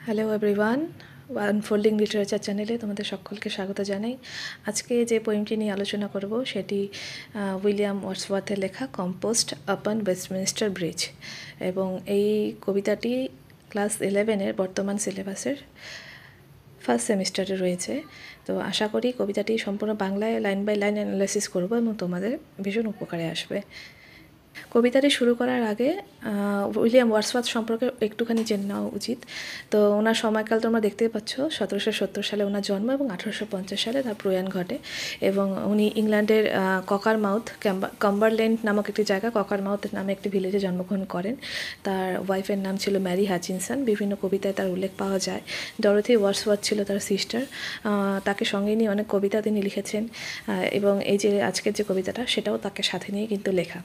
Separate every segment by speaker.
Speaker 1: Hello everyone, unfolding literature চ্যানেলে তোমাদের সকলকে স্বাগত জানাই। আজকে যে পোয়েমটি নিয়ে আলোচনা করব সেটি উইলিয়াম ওয়ার্ডসওয়ার্থের লেখা কম্পোস্ট আপন ওয়েস্টমিনিস্টার ব্রিজ, এবং এই কবিতাটি ক্লাস 11-এর বর্তমান সিলেবাসের ফার্স্ট সেমিস্টারে রয়েছে। তো আশা করি কবিতাটি সম্পূর্ণ বাংলায় লাইন বাই লাইন অ্যানালাইসিস করব এবং তোমাদের ভীষণ উপকারে আসবে। কবিতাটি শুরু করার আগে উইলিয়াম ওয়ার্ডসওয়ার্থ সম্পর্কে একটুখানি জেনে নেওয়া উচিত। তো ওনার সময়কাল তোমরা দেখতেই পাচ্ছ, 1770 সালে ওনার জন্ম এবং 1850 সালে তার প্রয়াণ ঘটে। এবং উনি ইংল্যান্ডের ককারমাউথ কাম্বারল্যান্ড নামক একটি জায়গা, ককারমাউথ নামে একটি ভিলেজে জন্মগ্রহণ করেন। তার ওয়াইফের নাম ছিল ম্যারি হাচিনসন। বিভিন্ন কবিতায় তার উল্লেখ পাওয়া যায়। ডরোথি ওয়ার্ডসওয়ার্থ ছিল তার সিস্টার। তাকে সঙ্গে নিয়ে অনেক কবিতা তিনি লিখেছেন, এবং এই যে আজকের যে কবিতাটা সেটাও তাকে সাথে নিয়ে কিন্তু লেখা।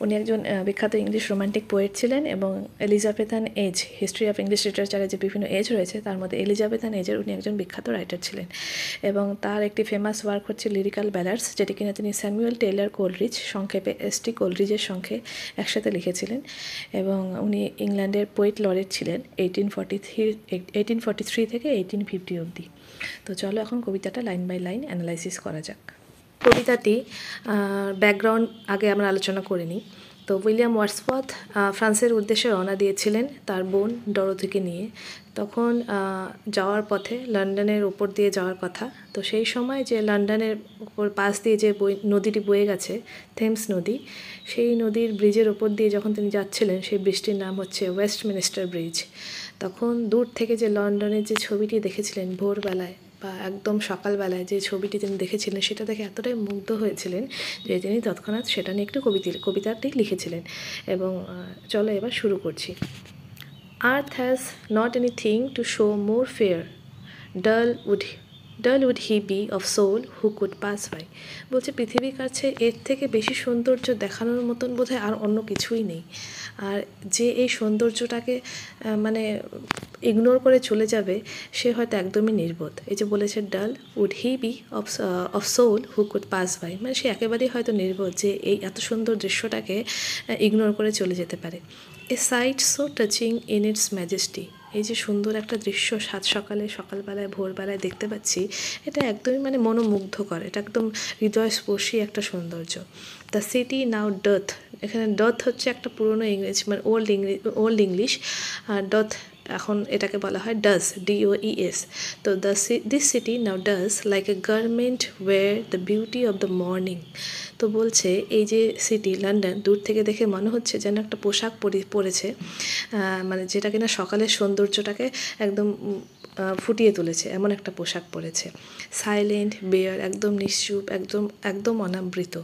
Speaker 1: উনি একজন বিখ্যাত ইংলিশ রোমান্টিক পোয়েট ছিলেন এবং Elizabethan age, history of English লিটারেচারে যে বিভিন্ন এজ রয়েছে তার মধ্যে এলিজাবেথান এজের উনি একজন বিখ্যাত রাইটার ছিলেন। এবং তার একটি ফেমাস ওয়ার্ক হচ্ছে লিরিক্যাল ব্যালাডস, যেটি কিনা তিনি স্যামুয়েল টেইলর কোলরিজ, সংক্ষেপে এসটি কোলরিজের সঙ্গে একসাথে লিখেছিলেন। এবং উনি ইংল্যান্ডের পোয়েট লরেট ছিলেন 1843 থেকে 1850 অবধি। তো চলো এখন কবিতাটা লাইন বাই লাইন অ্যানালাইসিস করা যাক। কবিতাটি ব্যাকগ্রাউন্ড আগে আমরা আলোচনা করে নিই। তো উইলিয়াম ওয়ার্ডসওয়ার্থ ফ্রান্সের উদ্দেশ্যে রওনা দিয়েছিলেন তার বোন ডরোথিকে নিয়ে। তখন যাওয়ার পথে লন্ডনের উপর দিয়ে যাওয়ার কথা। তো সেই সময় যে লন্ডনের উপর পাশ দিয়ে যে নদীটি বয়ে গেছে, থেমস নদী, সেই নদীর ব্রিজের ওপর দিয়ে যখন তিনি যাচ্ছিলেন, সেই ব্রিজটির নাম হচ্ছে ওয়েস্টমিনিস্টার ব্রিজ। তখন দূর থেকে যে লন্ডনের যে ছবিটি দেখেছিলেন ভোরবেলায় বা একদম সকালবেলায় যে ছবিটি তিনি দেখেছিলেন, সেটা দেখে এতটাই মুগ্ধ হয়েছিলেন যে তিনি তৎক্ষণাৎ সেটা নিয়ে একটু কবিতাটি লিখেছিলেন। এবং চলো এবার শুরু করছি। Earth has not anything to show more fair, dull would he be of soul who could pass by। বলছে পৃথিবীর কাছে এর থেকে বেশি সৌন্দর্য দেখানোর মতন বোধহয় আর অন্য কিছুই নেই। আর যে এই সৌন্দর্যটাকে মানে ইগনোর করে চলে যাবে, সে হয়তো একদমই নির্বোধ। এই যে বলেছে dull would he be of soul who could pass by, মানে সে একেবারেই হয়তো নির্বোধ যে এই এত সুন্দর দৃশ্যটাকে ইগনোর করে চলে যেতে পারে। A sight so touching in its majesty, এই যে সুন্দর একটা দৃশ্য সকালবেলায় ভোরবেলায় দেখতে পাচ্ছি, এটা একদমই মানে মনোমুগ্ধকর, এটা একদম হৃদয়স্পর্শী একটা সৌন্দর্য। দ্য সিটি নাও ডথ, এখানে ডথ হচ্ছে একটা পুরনো ইংরেজি, মানে ওল্ড ইংলিশ। ডথ এখন এটাকে বলা হয় ডাজ, DOES। তো this city now does like a garment wear the beauty of the morning. তো বলছে এই যে সিটি লন্ডন দূর থেকে দেখে মনে হচ্ছে যেন একটা পোশাক পরেছে, মানে যেটা কিনা সকালের সৌন্দর্যটাকে একদম ফুটিয়ে তুলেছে, এমন একটা পোশাক পরেছে। সাইলেন্ট বেয়ার, একদম নিশ্চুপ, একদম অনাবৃত।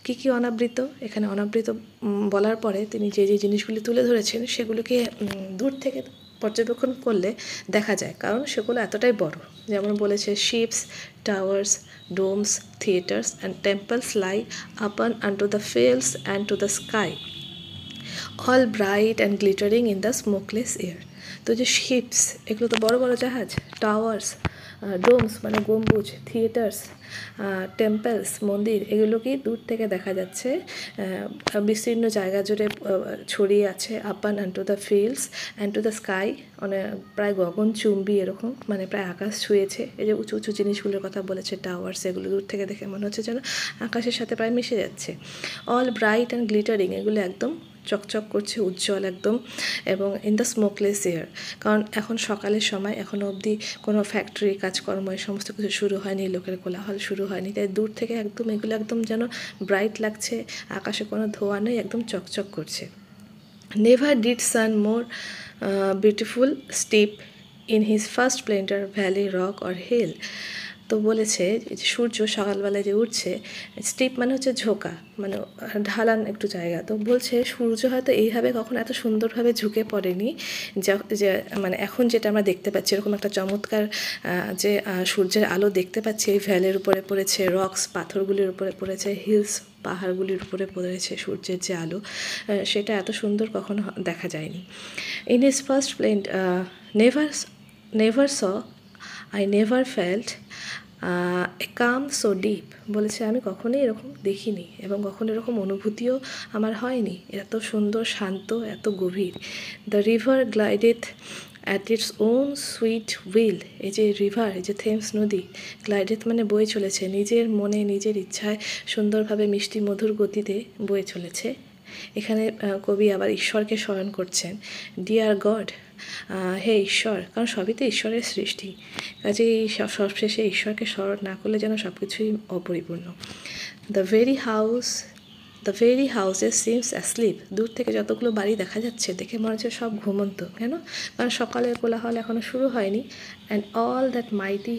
Speaker 1: কী কী অনাবৃত? এখানে অনাবৃত বলার পরে তিনি যে যে জিনিসগুলি তুলে ধরেছেন সেগুলোকে দূর থেকে পর্যবেক্ষণ করলে দেখা যায়, কারণ সেগুলো এতটাই বড়। যেমন বলেছে ships, towers, domes, theatres and temples lie open unto the fields and to the sky, all bright and glittering in the smokeless air. তো যে শিপস, এগুলো তো বড় বড় জাহাজ, টাওয়ার্স, ডোমস মানে গম্বুজ, থিয়েটার্স, টেম্পলস মন্দির, এগুলোকেই দূর থেকে দেখা যাচ্ছে বিস্তীর্ণ জায়গা জুড়ে ছড়িয়ে আছে। Open and to the fields and to the sky, মানে প্রায় গগনচুম্বী এরকম, মানে প্রায় আকাশ ছুঁয়েছে। এই যে উঁচু উঁচু জিনিসগুলোর কথা বলেছে, টাওয়ার্স, এগুলো দূর থেকে দেখে মনে হচ্ছে যেন আকাশের সাথে প্রায় মিশে যাচ্ছে। অল ব্রাইট অ্যান্ড গ্লিটারিং, এগুলো একদম চকচক করছে, উজ্জ্বল একদম। এবং ইন দ্য স্মোকলেস এয়ার, কারণ এখন সকালের সময়, এখনও অবধি কোনো ফ্যাক্টরি কাজকর্ম এই সমস্ত কিছু শুরু হয়নি, লোকের কোলাহল শুরু হয়নি, তাই দূর থেকে একদম এগুলো একদম যেন ব্রাইট লাগছে, আকাশে কোনো ধোঁয়া নেই, একদম চকচক করছে। Never did sun more beautiful steep in his first splendour valley, rock or hill. তো বলেছে যে সূর্য সকালবেলায় যে উঠছে, স্টিপ মানে হচ্ছে ঝোঁকা, মানে ঢালান একটু জায়গা। তো বলছে সূর্য হয়তো এইভাবে কখনো এত সুন্দরভাবে ঝুঁকে পড়েনি, যে মানে এখন যেটা আমরা দেখতে পাচ্ছি, এরকম একটা চমৎকার যে সূর্যের আলো দেখতে পাচ্ছি, এই ভ্যালির উপরে পড়েছে, রক্স পাথরগুলির উপরে পড়েছে, হিলস পাহাড়গুলির উপরে পড়েছে সূর্যের যে আলো, সেটা এত সুন্দর কখনো দেখা যায়নি। In his first splendour never saw I never felt a calm so deep. বলেছে আমি কখনোই এরকম দেখিনি এবং কখনো এরকম অনুভূতিও আমার হয়নি, এত সুন্দর, শান্ত, এত গভীর। The river glideth at its own sweet will. এই যে রিভার, এই যে থেমস নদী গ্লাইডেড মানে বয়ে চলেছে, নিজের মনে নিজের ইচ্ছায় সুন্দরভাবে মিষ্টি মধুর গতিতে বয়ে চলেছে। এখানে কবি আবার ঈশ্বরকে স্মরণ করছেন, ডিয়ার গড, হে ঈশ্বর, কারণ সবই তো ঈশ্বরের সৃষ্টি, কাজেই সবশেষে ঈশ্বরকে স্মরণ না করলে যেন সব কিছুই অপরিপূর্ণ। The very houses seems asleep. দূর থেকে যতগুলো বাড়ি দেখা যাচ্ছে দেখে মনে হচ্ছে সব ঘুমন্ত। কেন? কারণ সকালের কোলাহল এখনও শুরু হয়নি। And all the mighty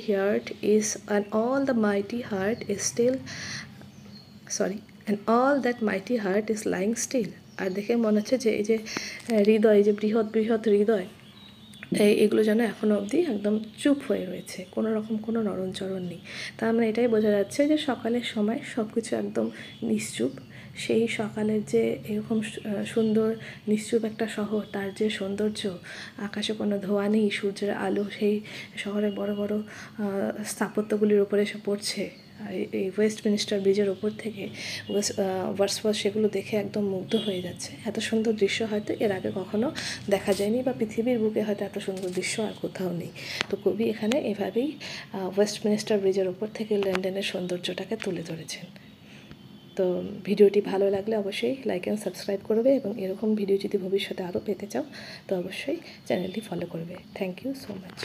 Speaker 1: heart is lying still. আর দেখে মনে হচ্ছে যে এই যে হৃদয়, যে বৃহৎ বৃহৎ হৃদয়, এগুলো যেন এখনও অবধি একদম চুপ হয়ে রয়েছে, কোনো রকম কোনো নড়নচড়ন নেই। তার মানে এটাই বোঝা যাচ্ছে যে সকালের সময় সব কিছু একদম নিশ্চুপ। সেই সকালের যে এরকম সুন্দর নিশ্চুপ একটা শহর, তার যে সৌন্দর্য, আকাশে কোনো ধোঁয়া নেই, সূর্যের আলো সেই শহরের বড় বড় স্থাপত্যগুলির উপরে এসে পড়ছে, এই ওয়েস্টমিনিস্টার ব্রিজের ওপর থেকে ওয়ার্ডসওয়ার্থ সেগুলো দেখে একদম মুগ্ধ হয়ে যাচ্ছে। এত সুন্দর দৃশ্য হয়তো এর আগে কখনো দেখা যায়নি, বা পৃথিবীর বুকে হয়তো এত সুন্দর দৃশ্য আর কোথাও নেই। তো কবি এখানে এভাবেই ওয়েস্টমিনিস্টার ব্রিজের ওপর থেকে লন্ডনের সৌন্দর্যটাকে তুলে ধরেছেন। তো ভিডিওটি ভালো লাগলে অবশ্যই লাইক অ্যান্ড সাবস্ক্রাইব করবে, এবং এরকম ভিডিও যদি ভবিষ্যতে আরও পেতে চাও তো অবশ্যই চ্যানেলটি ফলো করবে। Thank you so much.